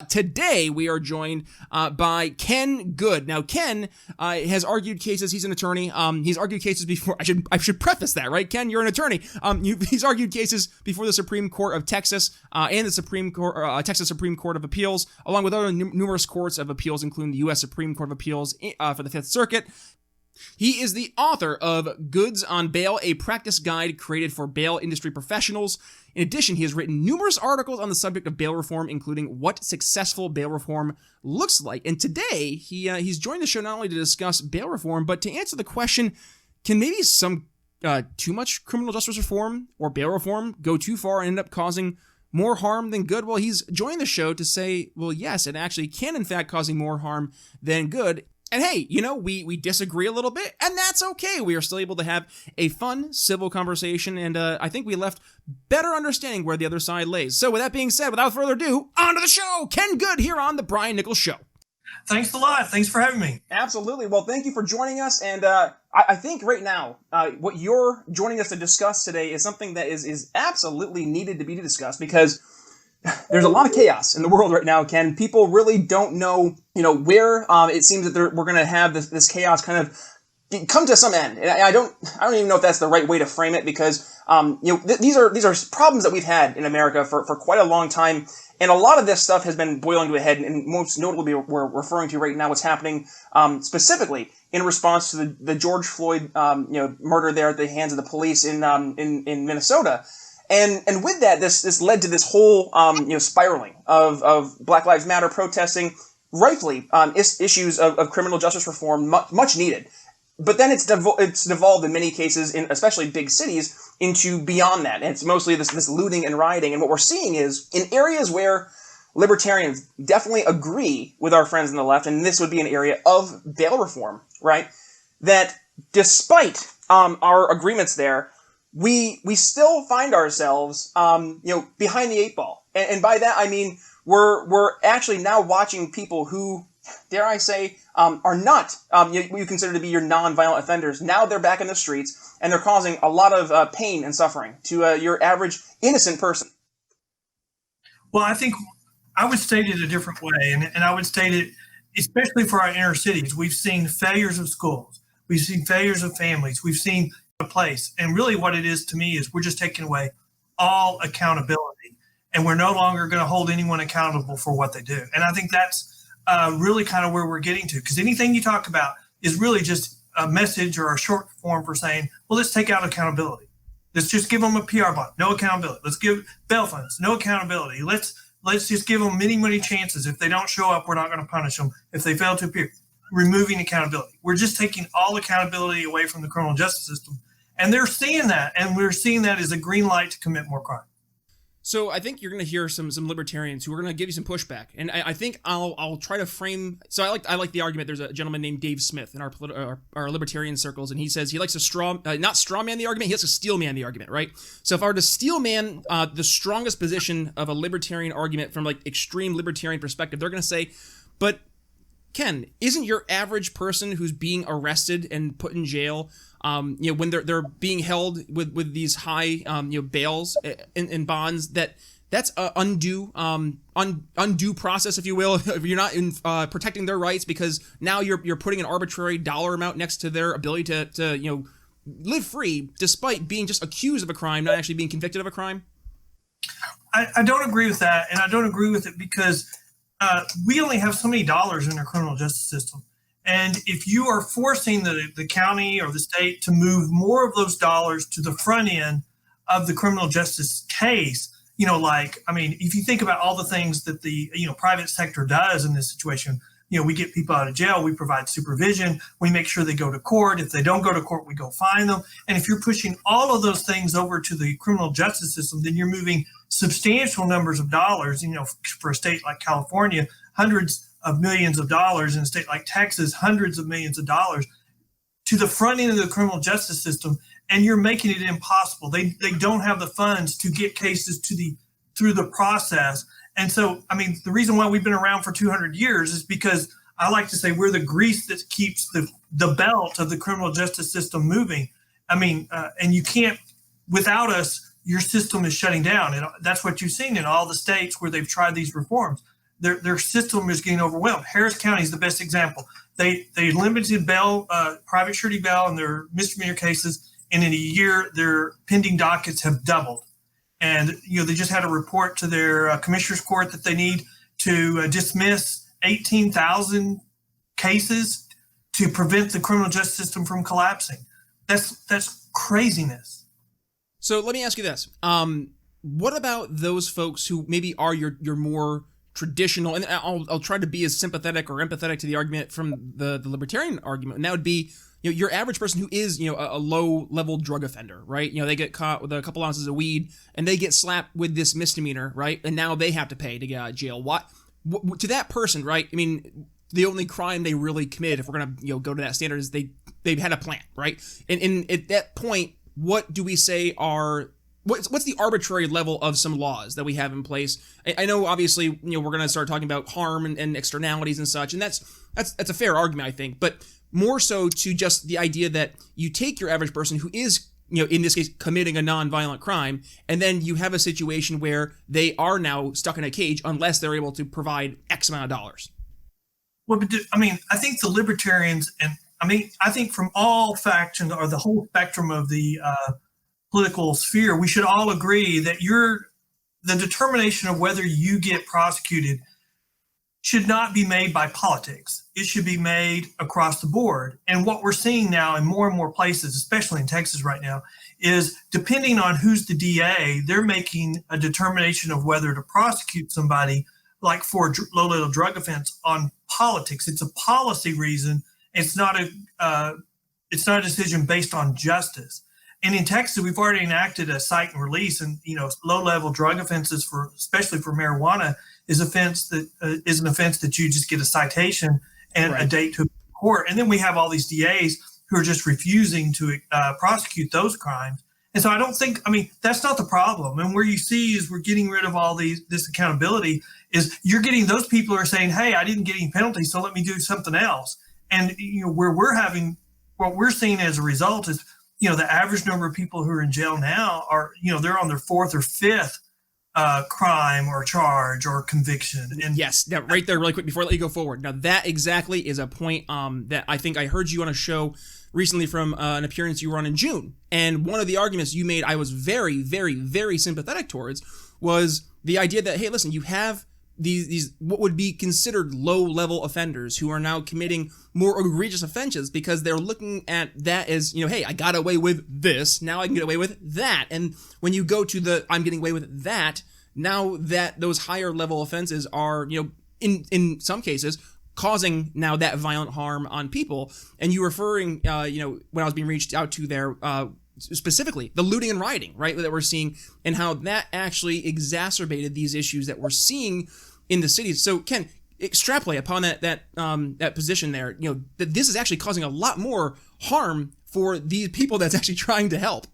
Today, we are joined by Ken Good. Now, Ken has argued cases. He's an attorney. He's argued cases before. I should preface that, right? Ken, you're an attorney. He's argued cases before the Supreme Court of Texas and the Supreme Court, Texas Supreme Court of Appeals, along with other numerous courts of appeals, including the U.S. Supreme Court of Appeals for the Fifth Circuit. He is the author of Goods on Bail, a practice guide created for bail industry professionals. In addition, he has written numerous articles on the subject of bail reform, including what successful bail reform looks like. And today, he's joined the show not only to discuss bail reform, but to answer the question, can maybe some too much criminal justice reform or bail reform go too far and end up causing more harm than good? Well, he's joined the show to say, well, yes, it actually can, in fact, causing more harm than good. And hey, we disagree a little bit, and that's okay. We are still able to have a fun, civil conversation, and I think we left better understanding where the other side lays. So with that being said, without further ado, on to the show! Ken Good here on the Brian Nichols Show. Thanks a lot. Thanks for having me. Absolutely. Well, thank you for joining us, and I think right now, what you're joining us to discuss today is something that is absolutely needed to be discussed, because there's a lot of chaos in the world right now, Ken. People really don't know, where it seems that we're going to have this chaos kind of come to some end. And I don't even know if that's the right way to frame it, because these are problems that we've had in America for quite a long time, and a lot of this stuff has been boiling to a head. And most notably, we're referring to right now what's happening specifically in response to the George Floyd murder there at the hands of the police in Minnesota. And with that, this led to this whole spiraling of Black Lives Matter protesting, rightfully issues of criminal justice reform, much needed. But then it's devolved in many cases, in especially big cities, into beyond that. And it's mostly this looting and rioting. And what we're seeing is in areas where libertarians definitely agree with our friends on the left, and this would be an area of bail reform, right? That despite our agreements there, we still find ourselves, behind the eight ball. And by that, I mean, we're actually now watching people who, dare I say, are not, you consider to be your non-violent offenders. Now they're back in the streets, and they're causing a lot of pain and suffering to your average innocent person. Well, I think I would state it a different way, and I would state it, especially for our inner cities. We've seen failures of schools. We've seen failures of families. We've seen a place. And really what it is to me is we're just taking away all accountability, and we're no longer going to hold anyone accountable for what they do. And I think that's really kind of where we're getting to, because anything you talk about is really just a message or a short form for saying, well, let's take out accountability. Let's just give them a PR bond, no accountability. Let's give bail funds, no accountability. Let's just give them many chances. If they don't show up, we're not going to punish them. If they fail to appear, removing accountability. We're just taking all accountability away from the criminal justice system. And they're seeing that, and we're seeing that as a green light to commit more crime. So I think you're going to hear some libertarians who are going to give you some pushback, and I think I'll try to frame. So I like the argument. There's a gentleman named Dave Smith in our libertarian circles, and he says he likes to not straw man the argument. He likes to steel man the argument, right? So if I were to steel man the strongest position of a libertarian argument from like extreme libertarian perspective, they're going to say, but Ken, isn't your average person who's being arrested and put in jail, when they're being held with these high, bails and bonds, that's a undue process, if you will, if you're not protecting their rights, because now you're putting an arbitrary dollar amount next to their ability to live free despite being just accused of a crime, not actually being convicted of a crime? I don't agree with that, and I don't agree with it because we only have so many dollars in our criminal justice system. And if you are forcing the county or the state to move more of those dollars to the front end of the criminal justice case, if you think about all the things that the private sector does in this situation, we get people out of jail, we provide supervision, we make sure they go to court. If they don't go to court, we go find them. And if you're pushing all of those things over to the criminal justice system, then you're moving substantial numbers of dollars, for a state like California, hundreds of millions of dollars, in a state like Texas, hundreds of millions of dollars to the front end of the criminal justice system, and you're making it impossible. They don't have the funds to get cases through the process. And so, the reason why we've been around for 200 years is because I like to say we're the grease that keeps the belt of the criminal justice system moving. And you can't, without us, your system is shutting down. And that's what you've seen in all the states where they've tried these reforms. their system is getting overwhelmed. Harris County is the best example. They limited bail, private surety bail in their misdemeanor cases, and in a year their pending dockets have doubled. And they just had a report to their commissioner's court that they need to dismiss 18,000 cases to prevent the criminal justice system from collapsing. That's craziness. So let me ask you this: what about those folks who maybe are your more traditional? And I'll try to be as sympathetic or empathetic to the argument from the libertarian argument, and that would be your average person who is a low level drug offender, right? They get caught with a couple ounces of weed and they get slapped with this misdemeanor, right? And now they have to pay to get out of jail. What to that person, right? I mean, the only crime they really committed, if we're gonna go to that standard, is they've had a plan, right? And at that point, what do we say are what's the arbitrary level of some laws that we have in place? I know obviously we're gonna start talking about harm and externalities and such, and that's a fair argument, I think, but more so to just the idea that you take your average person who is in this case committing a non-violent crime, and then you have a situation where they are now stuck in a cage unless they're able to provide X amount of dollars. Well, but I think the libertarians, and I think from all factions or the whole spectrum of the political sphere, we should all agree that the determination of whether you get prosecuted should not be made by politics. It should be made across the board. And what we're seeing now in more and more places, especially in Texas right now, is depending on who's the DA, they're making a determination of whether to prosecute somebody like for a low-level drug offense on politics. It's a policy reason. It's not a decision based on justice. And in Texas, we've already enacted a cite and release, and low-level drug offenses especially for marijuana, is an offense that you just get a citation and a date to court. And then we have all these DAs who are just refusing to prosecute those crimes. And so I don't think, that's not the problem. And where you see is we're getting rid of all this accountability is you're getting those people who are saying, hey, I didn't get any penalties, so let me do something else. And, where what we're seeing as a result is, the average number of people who are in jail now are, they're on their fourth or fifth crime or charge or conviction. And yes, now right there, really quick before I let you go forward. Now that exactly is a point that I think I heard you on a show recently from an appearance you were on in June. And one of the arguments you made I was very, very, very sympathetic towards was the idea that, hey, listen, you have these what would be considered low-level offenders who are now committing more egregious offenses because they're looking at that as, hey, I got away with this, now I can get away with that. And when you go to the I'm getting away with that, now that those higher level offenses are, in some cases, causing now that violent harm on people. And you referring, when I was being reached out to there, specifically the looting and rioting, right, that we're seeing, and how that actually exacerbated these issues that we're seeing in the cities. So Ken, extrapolate upon that position there, that this is actually causing a lot more harm for these people that's actually trying to help.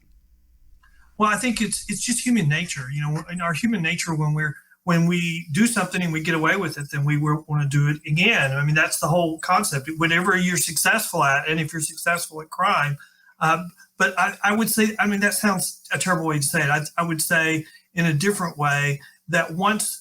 Well, I think it's just human nature. In our human nature, when we do something and we get away with it, then we want to do it again. That's the whole concept. Whatever you're successful at, and if you're successful at crime, but I would say, that sounds a terrible way to say it. I would say in a different way that once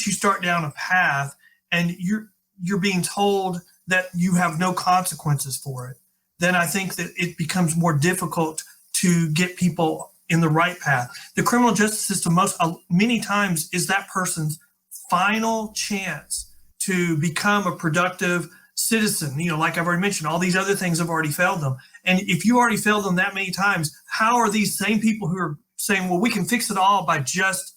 you start down a path and you're being told that you have no consequences for it, then I think that it becomes more difficult to get people in the right path. The criminal justice system many times is that person's final chance to become a productive citizen. Like I've already mentioned, all these other things have already failed them. And if you already failed them that many times, how are these same people who are saying, well, we can fix it all by just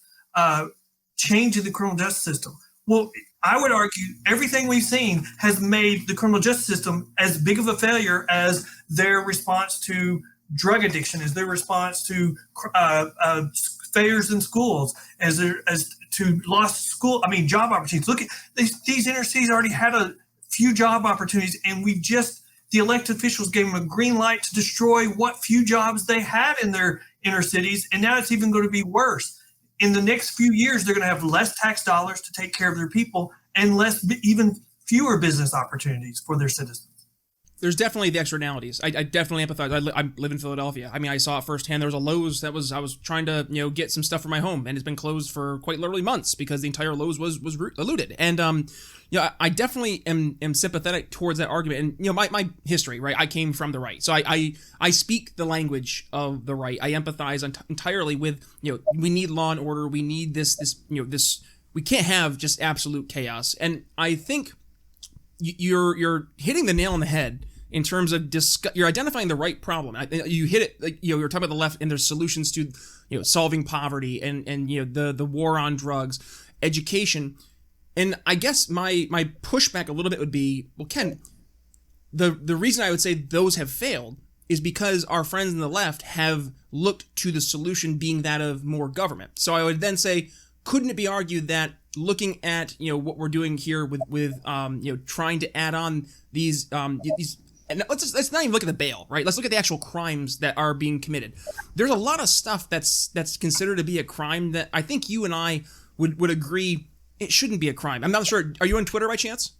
changing the criminal justice system? Well, I would argue everything we've seen has made the criminal justice system as big of a failure as their response to drug addiction, as their response to failures in schools, as to lost job opportunities. Look at these inner cities already had a few job opportunities, and the elected officials gave them a green light to destroy what few jobs they had in their inner cities, and now it's even going to be worse. In the next few years, they're going to have less tax dollars to take care of their people and even fewer business opportunities for their citizens. There's definitely the externalities. I definitely empathize. I live in Philadelphia. I mean, I saw it firsthand. There was a Lowe's I was trying to get some stuff for my home, and it's been closed for quite literally months because the entire Lowe's was looted. And I definitely am sympathetic towards that argument. And my history, right? I came from the right, so I speak the language of the right. I empathize entirely with we need law and order. We need this. We can't have just absolute chaos. And I think you're hitting the nail on the head in terms of you're identifying the right problem. You hit it, like you're talking about the left and there's solutions to solving poverty and the war on drugs, education. And I guess my pushback a little bit would be, well, Ken, the reason I would say those have failed is because our friends on the left have looked to the solution being that of more government. So I would then say, couldn't it be argued that looking at what we're doing here with trying to add on these and let's not even look at the bail, right? Let's look at the actual crimes that are being committed. There's a lot of stuff that's considered to be a crime that I think you and I would agree it shouldn't be a crime. I'm not sure. Are you on Twitter by chance?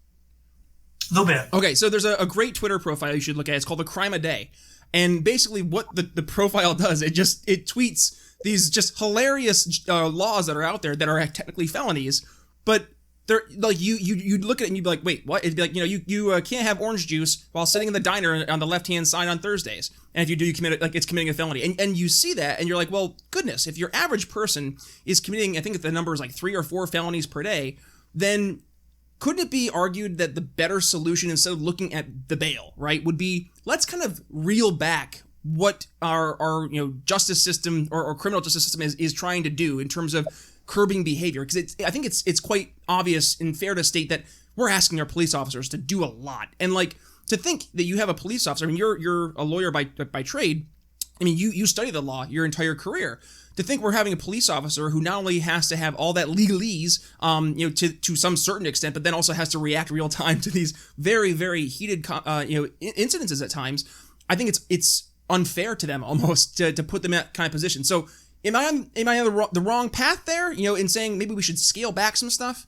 A little bit. Okay, so there's a great Twitter profile you should look at. It's called The Crime a Day. And basically what the profile does, it tweets these just hilarious laws that are out there that are technically felonies, but they're like you'd look at it and you'd be like, wait, what? It'd be like, you can't have orange juice while sitting in the diner on the left-hand side on Thursdays. And if you do, you commit it, like it's committing a felony. And you see that and you're like, well, goodness, if your average person is committing, I think the number is like 3 or 4 felonies per day, then couldn't it be argued that the better solution, instead of looking at the bail, right, would be let's kind of reel back what our justice system or criminal justice system is trying to do in terms of curbing behavior, because I think it's quite obvious and fair to state that we're asking our police officers to do a lot. And like to think that you have a police officer, I mean, you're a lawyer by trade. I mean, you study the law your entire career. To think we're having a police officer who not only has to have all that legalese, to some certain extent, but then also has to react real time to these very, very heated, incidences at times. I think it's unfair to them almost to put them in that kind of position. So am I on the wrong path there, in saying maybe we should scale back some stuff?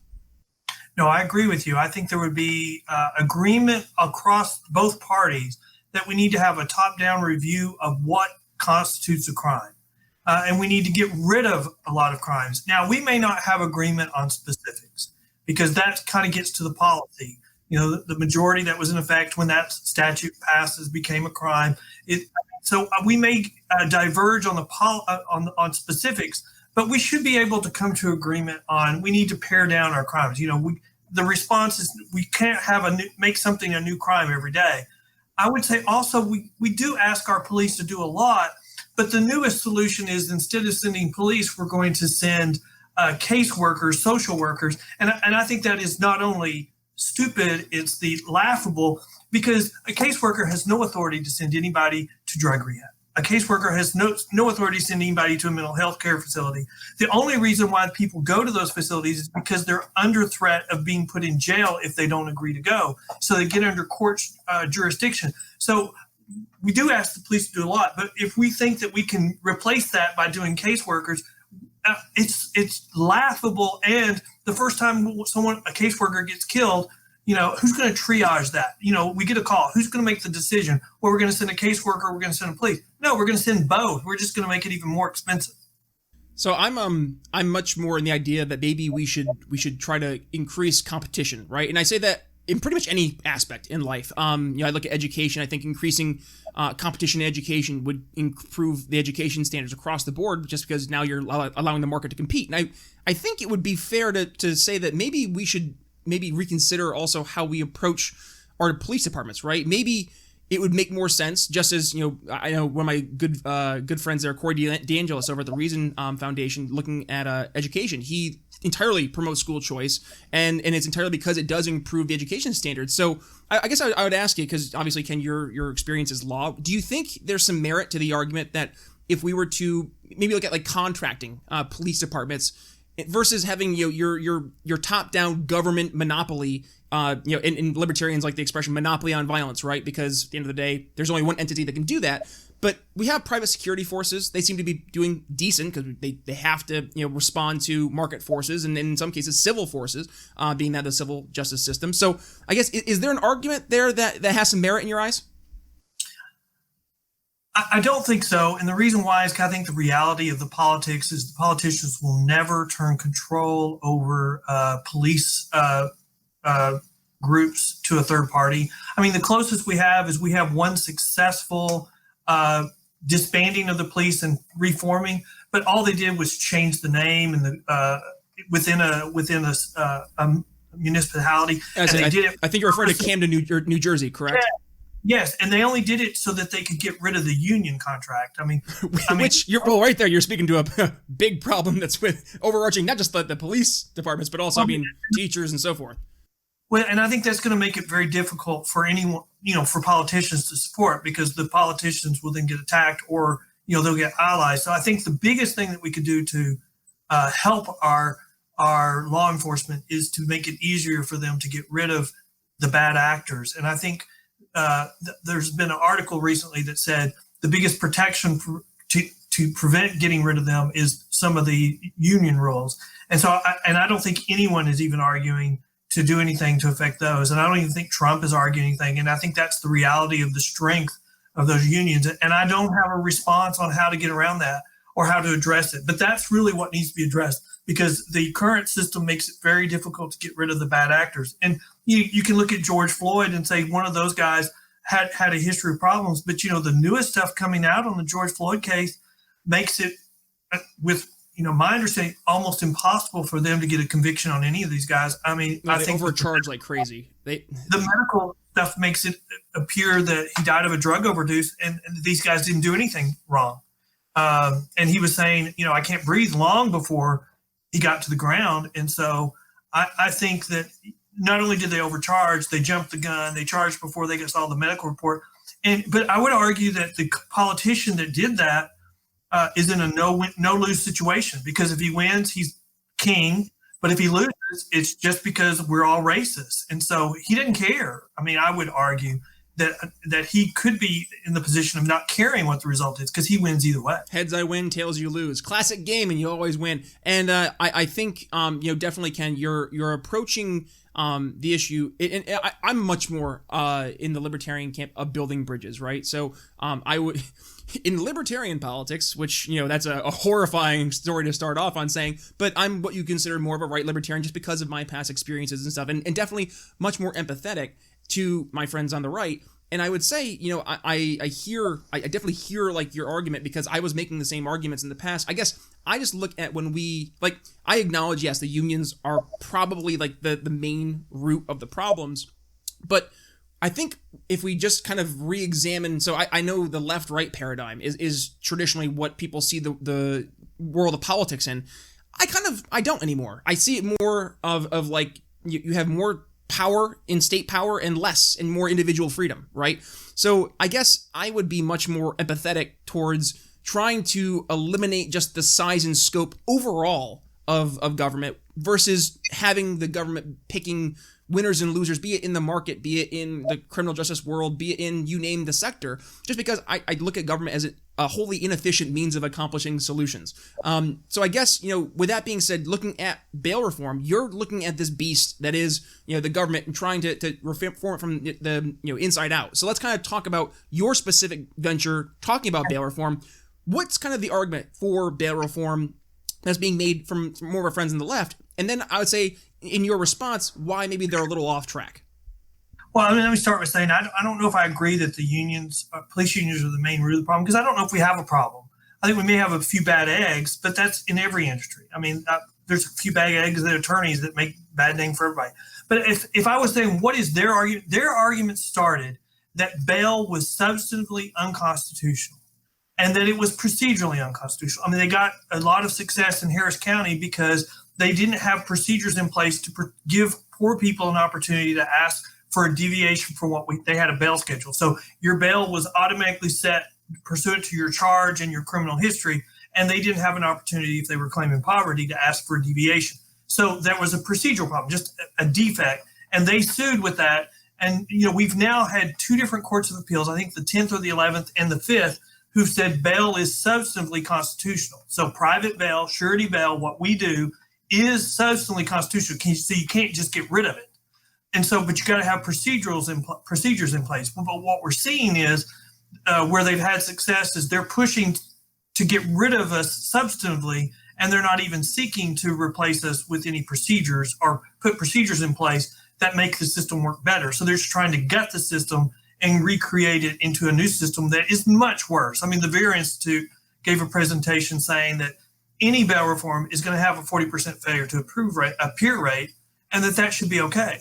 No, I agree with you. I think there would be agreement across both parties that we need to have a top-down review of what constitutes a crime. And we need to get rid of a lot of crimes. Now, we may not have agreement on specifics because that kind of gets to the policy. The majority that was in effect when that statute passes became a crime. So we may diverge on on specifics, but we should be able to come to agreement on we need to pare down our crimes. The response is we can't make something a new crime every day. I would say also we do ask our police to do a lot, but the newest solution is instead of sending police, we're going to send caseworkers, social workers, and I think that is not only stupid, it's the laughable, because a caseworker has no authority to send anybody to drug rehab. A caseworker has no authority to send anybody to a mental health care facility. The only reason why people go to those facilities is because they're under threat of being put in jail if they don't agree to go. So they get under court jurisdiction. So we do ask the police to do a lot, but if we think that we can replace that by doing caseworkers, it's laughable. And the first time a caseworker gets killed, who's going to triage that? We get a call. Who's going to make the decision? Well, we're going to send a caseworker. We're going to send a police. No, we're going to send both. We're just going to make it even more expensive. So I'm much more in the idea that maybe we should try to increase competition, right? And I say that in pretty much any aspect in life. I look at education. I think increasing competition in education would improve the education standards across the board, just because now you're allowing the market to compete. And I think it would be fair to say that maybe we should reconsider also how we approach our police departments, right? Maybe it would make more sense, just as, I know one of my good friends there, Corey DeAngelis over at the Reason Foundation, looking at education. He entirely promotes school choice, and it's entirely because it does improve the education standards. So I guess I would ask you, because obviously, Ken, your experience is law. Do you think there's some merit to the argument that if we were to maybe look at like contracting police departments versus having your top-down government monopoly, and libertarians like the expression monopoly on violence, right? Because at the end of the day, there's only one entity that can do that. But we have private security forces. They seem to be doing decent because they have to respond to market forces and in some cases civil forces, being that the civil justice system. So I guess is there an argument there that has some merit in your eyes? I don't think so. And the reason why is because I think the reality of the politics is the politicians will never turn control over police groups to a third party. I mean, the closest we have is we have one successful disbanding of the police and reforming, but all they did was change the name and the within a municipality. And they did it. I think you're referring to Camden, New Jersey, correct? Yeah. Yes, and they only did it so that they could get rid of the union contract. Which you're right there. You're speaking to a big problem that's with overarching not just the police departments, but also teachers and so forth. Well, and I think that's going to make it very difficult for anyone, for politicians to support, because the politicians will then get attacked, or they'll get allies. So I think the biggest thing that we could do to help our law enforcement is to make it easier for them to get rid of the bad actors. And I think there's been an article recently that said the biggest protection to prevent getting rid of them is some of the union rules. And so, I don't think anyone is even arguing to do anything to affect those. And I don't even think Trump is arguing anything. And I think that's the reality of the strength of those unions. And I don't have a response on how to get around that or how to address it. But that's really what needs to be addressed, because the current system makes it very difficult to get rid of the bad actors. And you can look at George Floyd and say one of those guys had a history of problems. But, the newest stuff coming out on the George Floyd case makes it, with my understanding, almost impossible for them to get a conviction on any of these guys. I mean, I think overcharge like crazy. The medical stuff makes it appear that he died of a drug overdose, and these guys didn't do anything wrong. And he was saying, I can't breathe, long before he got to the ground. And so I think that not only did they overcharge, they jumped the gun, they charged before they saw the medical report. But I would argue that the politician that did that is in a no-lose situation, because if he wins, he's king. But if he loses, it's just because we're all racist. And so he didn't care. I mean, I would argue that he could be in the position of not caring what the result is, because he wins either way. Heads I win, tails you lose. Classic game, and you always win. And I think definitely, Ken, you're approaching the issue. And I'm much more in the libertarian camp of building bridges, right? So I would. In libertarian politics, which, that's a horrifying story to start off on saying, but I'm what you consider more of a right libertarian just because of my past experiences and stuff, and definitely much more empathetic to my friends on the right. And I would say, I definitely hear like your argument, because I was making the same arguments in the past. I guess I just look at when I acknowledge, yes, the unions are probably like the main root of the problems, but I think if we just kind of re-examine, so I know the left-right paradigm is traditionally what people see the world of politics in. I don't anymore. I see it more of like you have more power in state power and less in more individual freedom, right? So I guess I would be much more empathetic towards trying to eliminate just the size and scope overall of government versus having the government picking winners and losers, be it in the market, be it in the criminal justice world, be it in you name the sector, just because I look at government as a wholly inefficient means of accomplishing solutions. So I guess, with that being said, looking at bail reform, you're looking at this beast that is, the government, and trying to reform it from the inside out. So let's kind of talk about your specific venture, talking about bail reform. What's kind of the argument for bail reform that's being made from more of our friends on the left? And then I would say, in your response, why maybe they're a little off track. Well, let me start with saying I don't know if I agree that the unions, police unions, are the main root of the problem, because I don't know if we have a problem. I think we may have a few bad eggs, but that's in every industry. I mean, there's a few bad eggs that attorneys that make bad name for everybody. But if I was saying what is their argument, their argument started that bail was substantively unconstitutional and that it was procedurally unconstitutional. I mean, they got a lot of success in Harris County because they didn't have procedures in place to give poor people an opportunity to ask for a deviation from what they had a bail schedule. So your bail was automatically set pursuant to your charge and your criminal history, and they didn't have an opportunity, if they were claiming poverty, to ask for a deviation. So that was a procedural problem, just a defect, and they sued with that. And we've now had two different courts of appeals, I think the 10th or the 11th and the 5th, who said bail is substantively constitutional. So private bail, surety bail, what we do is substantively constitutional. So you can't just get rid of it. And so, but you got to have procedures in place. But what we're seeing is where they've had success is they're pushing to get rid of us substantively, and they're not even seeking to replace us with any procedures or put procedures in place that make the system work better. So they're just trying to gut the system and recreate it into a new system that is much worse. I mean, the Vera Institute gave a presentation saying that any bail reform is going to have a 40% failure to appear rate, and that should be okay.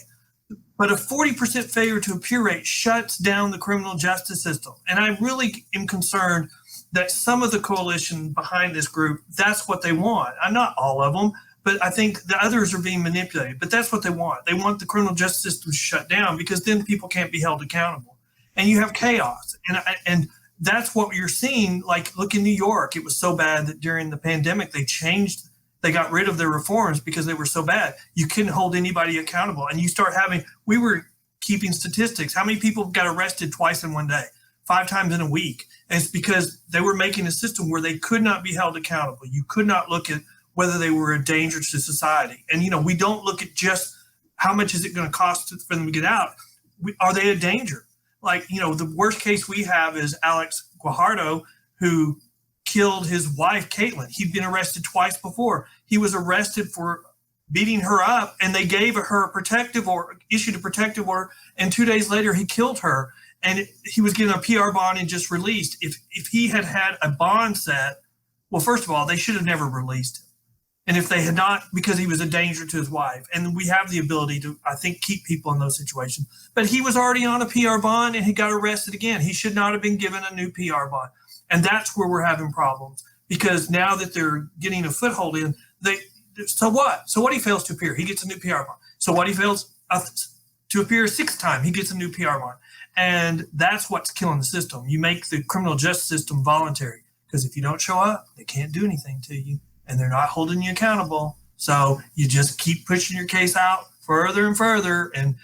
But a 40% failure to appear rate shuts down the criminal justice system. And I really am concerned that some of the coalition behind this group, that's what they want. Not all of them, but I think the others are being manipulated. But that's what they want. They want the criminal justice system to shut down because then people can't be held accountable. And you have chaos. And that's what you're seeing. Like, look in New York. It was so bad that during the pandemic, they got rid of their reforms because they were so bad. You couldn't hold anybody accountable. And you start we were keeping statistics. How many people got arrested twice in one day, 5 times in a week? And it's because they were making a system where they could not be held accountable. You could not look at whether they were a danger to society. And, we don't look at just how much is it going to cost for them to get out. Are they a danger? Like, the worst case we have is Alex Guajardo, who killed his wife, Caitlin. He'd been arrested twice before. He was arrested for beating her up, and they gave her issued a protective order, and 2 days later he killed her. And he was getting a PR bond and just released. If he had had a bond set, well, first of all, they should have never released him. And if they had not, because he was a danger to his wife. And we have the ability to, I think, keep people in those situations. But he was already on a PR bond and he got arrested again. He should not have been given a new PR bond. And that's where we're having problems, because now that they're getting a foothold in, so what? So what he fails to appear, he gets a new PR bond. So what he fails to appear a 6th time, he gets a new PR bond. And that's what's killing the system. You make the criminal justice system voluntary, because if you don't show up, they can't do anything to you, and they're not holding you accountable. So you just keep pushing your case out further and further, and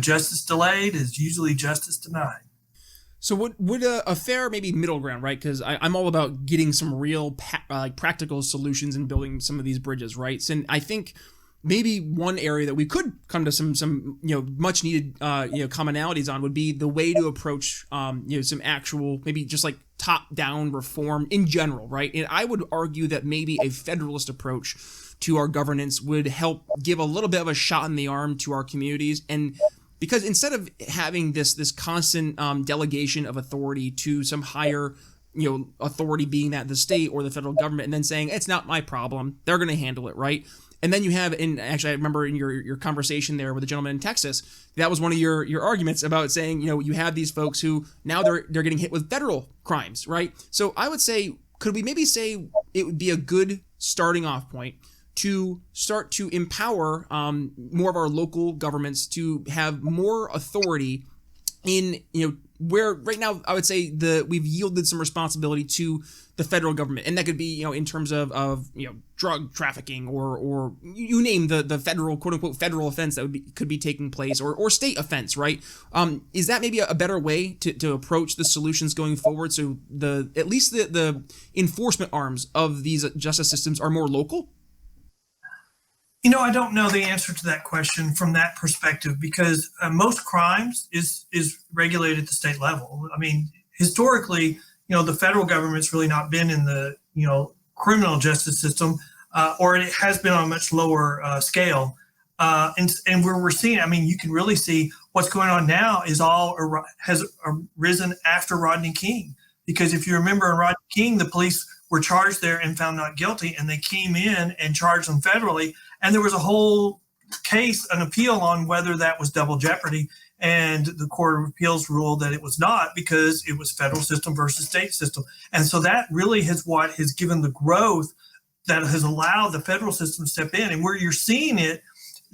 justice delayed is usually justice denied. So would a fair maybe middle ground, right? Because I'm all about getting some real practical solutions and building some of these bridges, right? And I think maybe one area that we could come to some much needed commonalities on would be the way to approach some actual maybe just like top down reform in general, right? And I would argue that maybe a federalist approach to our governance would help give a little bit of a shot in the arm to our communities. And because instead of having this constant delegation of authority to some higher authority, being that the state or the federal government, and then saying it's not my problem, they're going to handle it, right? And then you have, and actually I remember in your conversation there with the gentleman in Texas, that was one of your arguments about saying, you have these folks who now they're getting hit with federal crimes, right? So I would say, could we maybe say it would be a good starting off point to start to empower more of our local governments to have more authority in, where right now I would say we've yielded some responsibility to the federal government, and that could be in terms of drug trafficking or you name the federal, quote unquote, federal offense that could be taking place, or state offense, right? Is that maybe a better way to approach the solutions going forward, so at least the enforcement arms of these justice systems are more local? I don't know the answer to that question from that perspective, because most crimes is regulated at the state level. I mean, historically, the federal government's really not been in the, criminal justice system, or it has been on a much lower scale. And where we're seeing, I mean, you can really see what's going on now has arisen after Rodney King. Because if you remember in Rodney King, the police were charged there and found not guilty, and they came in and charged them federally. And there was a whole case, an appeal on whether that was double jeopardy. And the Court of Appeals ruled that it was not, because it was federal system versus state system. And so that really is what has given the growth that has allowed the federal system to step in. And where you're seeing it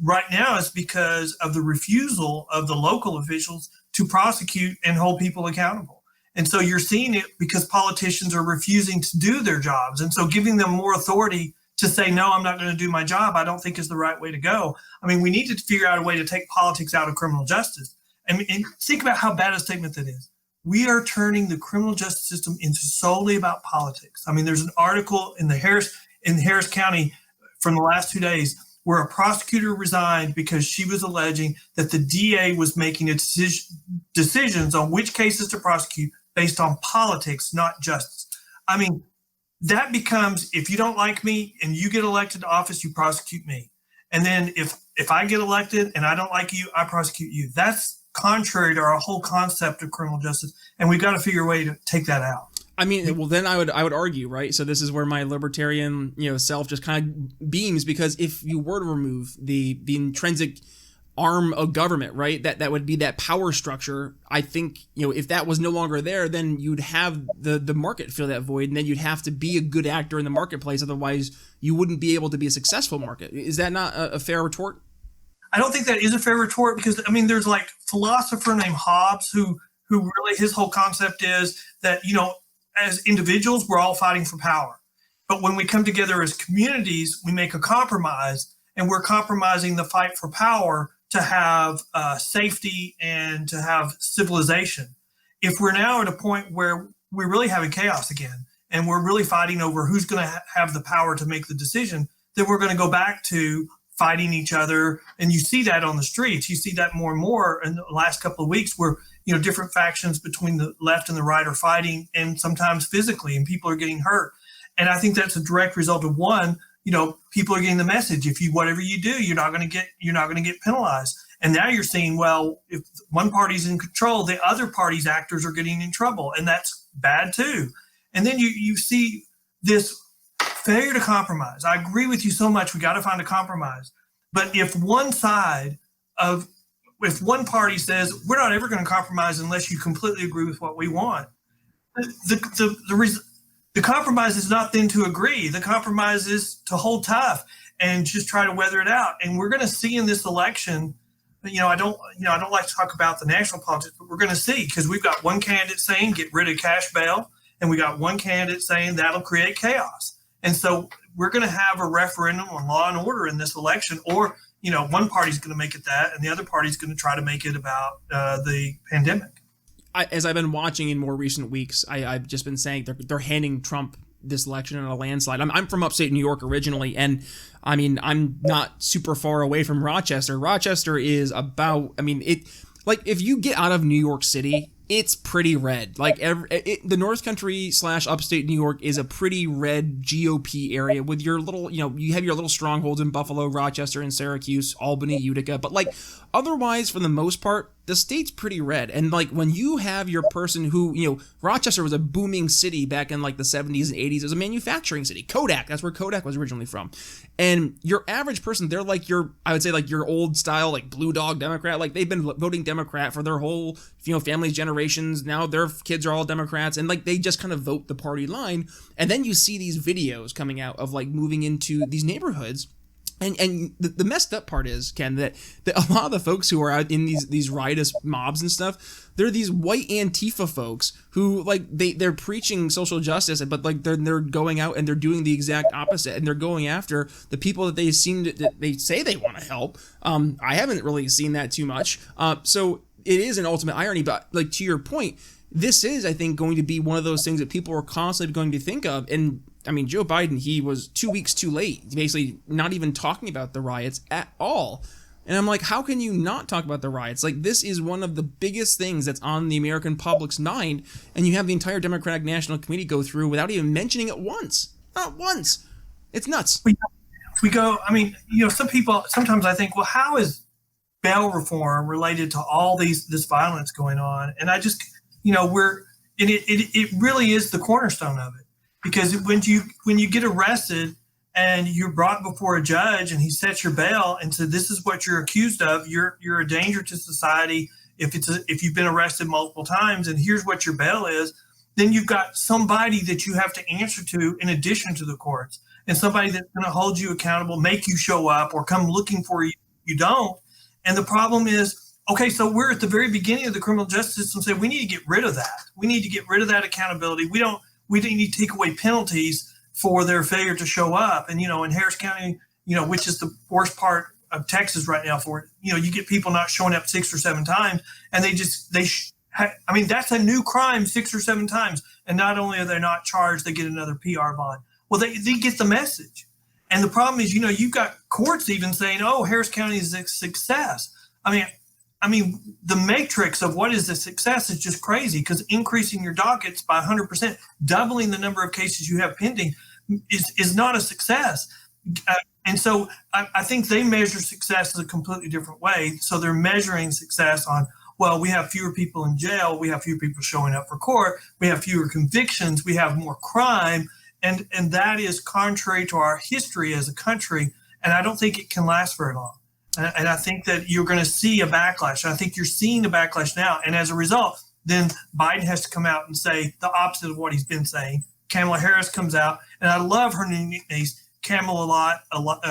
right now is because of the refusal of the local officials to prosecute and hold people accountable. And so you're seeing it because politicians are refusing to do their jobs. And so giving them more authority to say, no, I'm not going to do my job, I don't think is the right way to go. I mean, we need to figure out a way to take politics out of criminal justice. And think about how bad a statement that is. we are turning the criminal justice system into solely about politics. I mean, there's an article in Harris County from the last 2 days where a prosecutor resigned because she was alleging that the DA was making decisions on which cases to prosecute based on politics, not justice. I mean, that becomes, if you don't like me and you get elected to office, you prosecute me. And then if I get elected and I don't like you, I prosecute you. That's contrary to our whole concept of criminal justice. And we've got to figure a way to take that out. I mean, well, then I would argue, right? So this is where my libertarian, self just kind of beams, because if you were to remove the intrinsic arm of government, right, that would be that power structure. I think, if that was no longer there, then you'd have the market fill that void, and then you'd have to be a good actor in the marketplace. Otherwise, you wouldn't be able to be a successful market. Is that not a fair retort? I don't think that is a fair retort, because, I mean, there's like a philosopher named Hobbes who really, his whole concept is that, as individuals, we're all fighting for power. But when we come together as communities, we make a compromise, and we're compromising the fight for power to have safety and to have civilization. If we're now at a point where we're really having chaos again, and we're really fighting over who's going to have the power to make the decision, then we're going to go back to fighting each other. And you see that on the streets. You see that more and more in the last couple of weeks, where different factions between the left and the right are fighting, and sometimes physically, and people are getting hurt. And I think that's a direct result of one, people are getting the message: if whatever you do, you're not going to get penalized. And now you're seeing, well, if one party's in control, the other party's actors are getting in trouble, and that's bad too. And then you see this failure to compromise. I agree with you so much. We got to find a compromise. But if one party says we're not ever going to compromise unless you completely agree with what we want, the compromise is not then to agree. The compromise is to hold tough and just try to weather it out. And we're going to see in this election, I don't like to talk about the national politics, but we're going to see, because we've got one candidate saying get rid of cash bail, and we got one candidate saying that'll create chaos. And so we're going to have a referendum on law and order in this election, or one party's going to make it that, and the other party's going to try to make it about the pandemic. As I've been watching in more recent weeks, I've just been saying they're handing Trump this election in a landslide. I'm from upstate New York originally, and I mean, I'm not super far away from Rochester. Rochester is about, if you get out of New York City, it's pretty red. The North Country / upstate New York is a pretty red GOP area with your little, you have your little strongholds in Buffalo, Rochester, and Syracuse, Albany, Utica. But otherwise, for the most part, the state's pretty red. And when you have your person who, Rochester was a booming city back in the 70s and 80s. It was a manufacturing city. Kodak, that's where Kodak was originally from. And your average person, they're I would say your old style, blue dog Democrat. They've been voting Democrat for their whole, family's generations. Now their kids are all Democrats, and they just kind of vote the party line. And then you see these videos coming out of moving into these neighborhoods. And the messed up part is, Ken, that a lot of the folks who are out in these riotous mobs and stuff, they're these white Antifa folks who they're preaching social justice, but they're going out and they're doing the exact opposite, and they're going after the people that they say they want to help. I haven't really seen that too much. So it is an ultimate irony, but to your point, this is, I think, going to be one of those things that people are constantly going to think of. And I mean, Joe Biden, he was 2 weeks too late, basically not even talking about the riots at all. And I'm like, how can you not talk about the riots? This is one of the biggest things that's on the American public's mind, and you have the entire Democratic National Committee go through without even mentioning it once. Not once. It's nuts. We go, some people, sometimes I think, well, how is bail reform related to all this violence going on? And I just, it really is the cornerstone of it. Because when you get arrested and you're brought before a judge and he sets your bail and said, this is what you're accused of, you're a danger to society if you've been arrested multiple times, and here's what your bail is, then you've got somebody that you have to answer to in addition to the courts, and somebody that's going to hold you accountable, make you show up, or come looking for you. You don't. And the problem is, okay, so we're at the very beginning of the criminal justice system saying we need to get rid of that. We need to get rid of that accountability. We need to take away penalties for their failure to show up. And, in Harris County, which is the worst part of Texas right now for it, you get people not showing up 6 or 7 times, and I mean, that's a new crime 6 or 7 times. And not only are they not charged, they get another PR bond. Well, they get the message. And the problem is, you've got courts even saying, oh, Harris County is a success. I mean, the matrix of what is a success is just crazy, because increasing your dockets by 100%, doubling the number of cases you have pending is not a success. And so I think they measure success in a completely different way. So they're measuring success on, well, we have fewer people in jail, we have fewer people showing up for court, we have fewer convictions, we have more crime. And that is contrary to our history as a country. And I don't think it can last very long. And I think that you're going to see a backlash. I think you're seeing a backlash now. And as a result, then Biden has to come out and say the opposite of what he's been saying. Kamala Harris comes out, and I love her new nickname, Kamala lie a lot.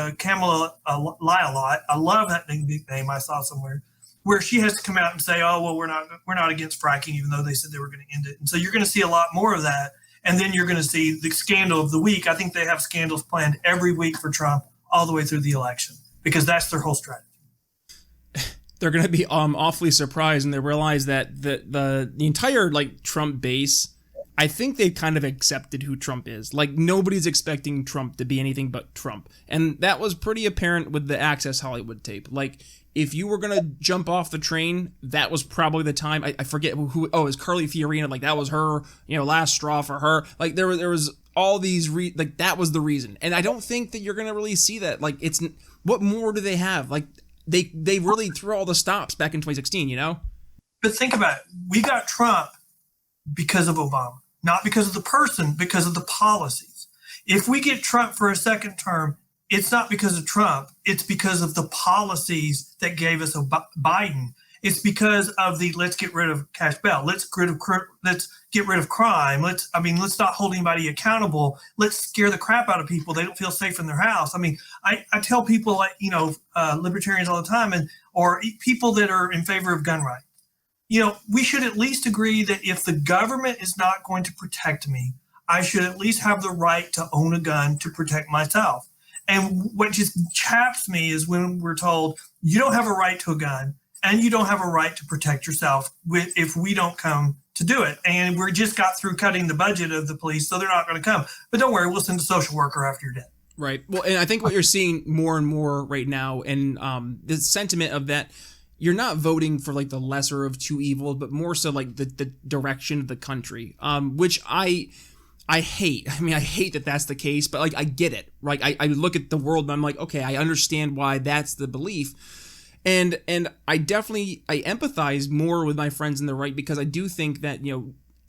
I love that nickname I saw somewhere, where she has to come out and say, oh, well, we're not against fracking, even though they said they were going to end it. And so you're going to see a lot more of that. And then you're going to see the scandal of the week. I think they have scandals planned every week for Trump all the way through the election, because that's their whole strategy. They're going to be awfully surprised, and they realize that the entire Trump base, I think they've kind of accepted who Trump is. Nobody's expecting Trump to be anything but Trump. And that was pretty apparent with the Access Hollywood tape. If you were going to jump off the train, that was probably the time. I forget who, it was Carly Fiorina. That was her, last straw for her. There was all these, that was the reason. And I don't think that you're going to really see that. It's, what more do they have? They really threw all the stops back in 2016, But think about it. We got Trump because of Obama, not because of the person, because of the policies. If we get Trump for a second term, it's not because of Trump. It's because of the policies that gave us Biden. It's because of the let's get rid of cash bail. Let's get rid of crime. Let's not hold anybody accountable. Let's scare the crap out of people. They don't feel safe in their house. I tell people libertarians all the time, or people that are in favor of gun rights. We should at least agree that if the government is not going to protect me, I should at least have the right to own a gun to protect myself. And what just chaps me is when we're told you don't have a right to a gun and you don't have a right to protect yourself if we don't come to do it. And we just got through cutting the budget of the police, so they're not going to come. But don't worry, we'll send a social worker after you're dead. Right. Well, and I think what you're seeing more and more right now, and the sentiment of that, you're not voting for the lesser of two evils, but more so the direction of the country, which I hate. I hate that that's the case, but I get it. I look at the world and I'm okay, I understand why that's the belief. And I empathize more with my friends in the right, because I do think that,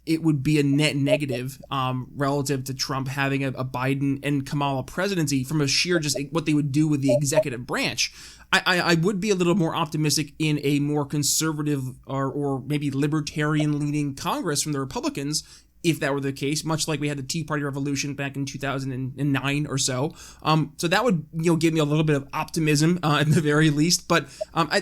it would be a net negative relative to Trump having a Biden and Kamala presidency from a sheer just what they would do with the executive branch. I would be a little more optimistic in a more conservative or maybe libertarian leaning Congress from the Republicans, if that were the case, much like we had the Tea Party revolution back in 2009 or so. So that would, give me a little bit of optimism at the very least. But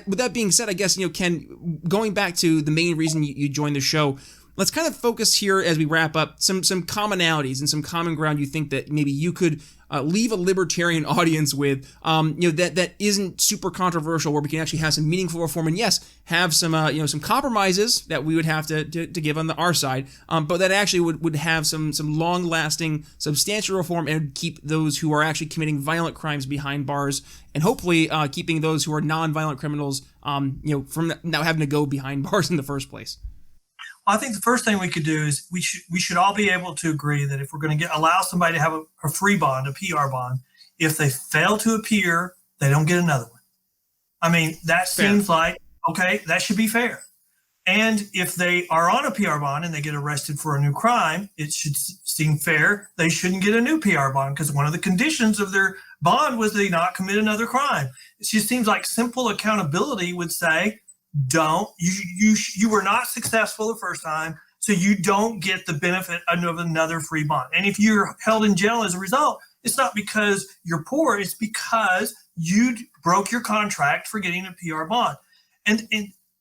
with that being said, I guess, Ken, going back to the main reason you joined the show, let's kind of focus here as we wrap up some commonalities and some common ground you think that maybe you could leave a libertarian audience with, that isn't super controversial, where we can actually have some meaningful reform, and yes, have some some compromises that we would have to give on our side, but that actually would have some long-lasting, substantial reform and keep those who are actually committing violent crimes behind bars, and hopefully keeping those who are non-violent criminals, from not having to go behind bars in the first place. I think the first thing we could do is we should all be able to agree that if we're going to allow somebody to have a free bond, a PR bond, if they fail to appear, they don't get another one. That seems like, okay, that should be fair. And if they are on a PR bond and they get arrested for a new crime, it should seem fair. They shouldn't get a new PR bond, because one of the conditions of their bond was they not commit another crime. It just seems like simple accountability would say, you were not successful the first time, so you don't get the benefit of another free bond. And if you're held in jail as a result, it's not because you're poor, it's because you broke your contract for getting a PR bond. And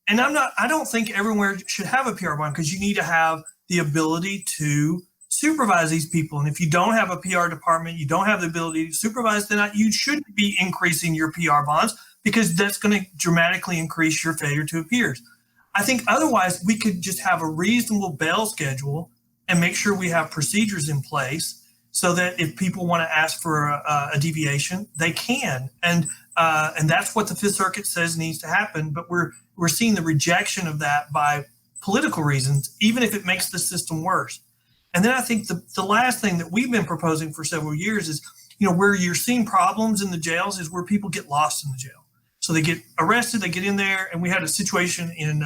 I don't think everywhere should have a PR bond, because you need to have the ability to supervise these people. And if you don't have a PR department, you don't have the ability to supervise, then you shouldn't be increasing your PR bonds, because that's going to dramatically increase your failure to appear. I think otherwise we could just have a reasonable bail schedule and make sure we have procedures in place so that if people want to ask for a deviation, they can. And that's what the Fifth Circuit says needs to happen. But we're seeing the rejection of that by political reasons, even if it makes the system worse. And then I think the last thing that we've been proposing for several years is, where you're seeing problems in the jails is where people get lost in the jail. So they get arrested, they get in there, and we had a situation in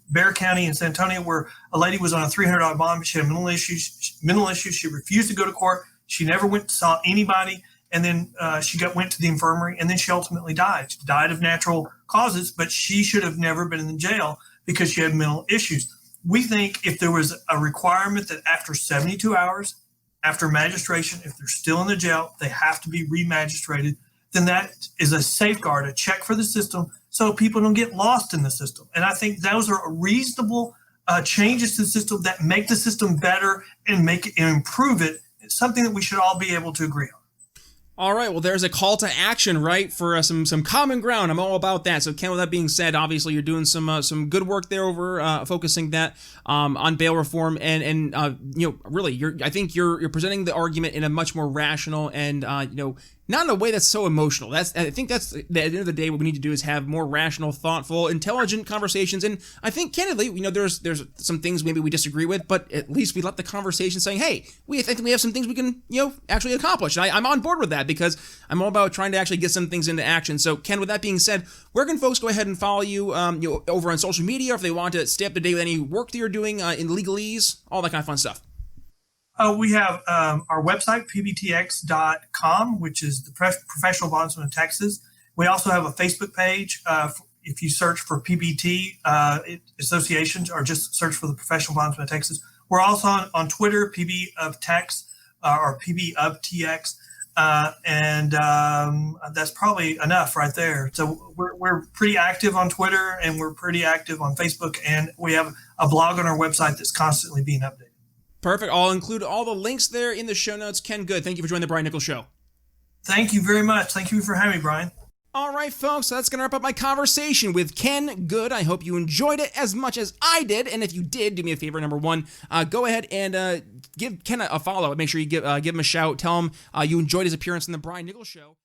Bexar County in San Antonio where a lady was on a $300 bond, but she had mental issues. She refused to go to court. She never went to saw anybody, and then she went to the infirmary, and then she ultimately died. She died of natural causes, but she should have never been in the jail because she had mental issues. We think if there was a requirement that after 72 hours, after magistration, if they're still in the jail, they have to be re-magistrated, then that is a safeguard, a check for the system so people don't get lost in the system. And I think those are reasonable changes to the system that make the system better and make it and improve it. It's something that we should all be able to agree on. All right, well, there's a call to action, right, for some common ground. I'm all about that. So, Ken, with that being said, obviously you're doing some good work there over focusing that on bail reform, and really, I think you're presenting the argument in a much more rational and not in a way that's so emotional. I think that's at the end of the day what we need to do is have more rational, thoughtful, intelligent conversations. And I think candidly, there's some things maybe we disagree with, but at least we let the conversation saying, hey, I think we have some things we can actually accomplish. And I'm on board with that because I'm all about trying to actually get some things into action. So Ken, with that being said, where can folks go ahead and follow you over on social media, if they want to stay up to date with any work that you're doing in legalese, all that kind of fun stuff? We have our website, pbtx.com, which is the Professional Bondsmen of Texas. We also have a Facebook page. If you search for PBT associations or just search for the Professional Bondsmen of Texas. We're also on Twitter, PB of Tex or PB of TX. And that's probably enough right there. So we're pretty active on Twitter and we're pretty active on Facebook. And we have a blog on our website that's constantly being updated. Perfect. I'll include all the links there in the show notes. Ken Good, thank you for joining the Brian Nichols Show. Thank you very much. Thank you for having me, Brian. All right, folks, so that's going to wrap up my conversation with Ken Good. I hope you enjoyed it as much as I did. And if you did, do me a favor, number one, go ahead and give Ken a follow. Make sure you give him a shout. Tell him you enjoyed his appearance in the Brian Nichols Show.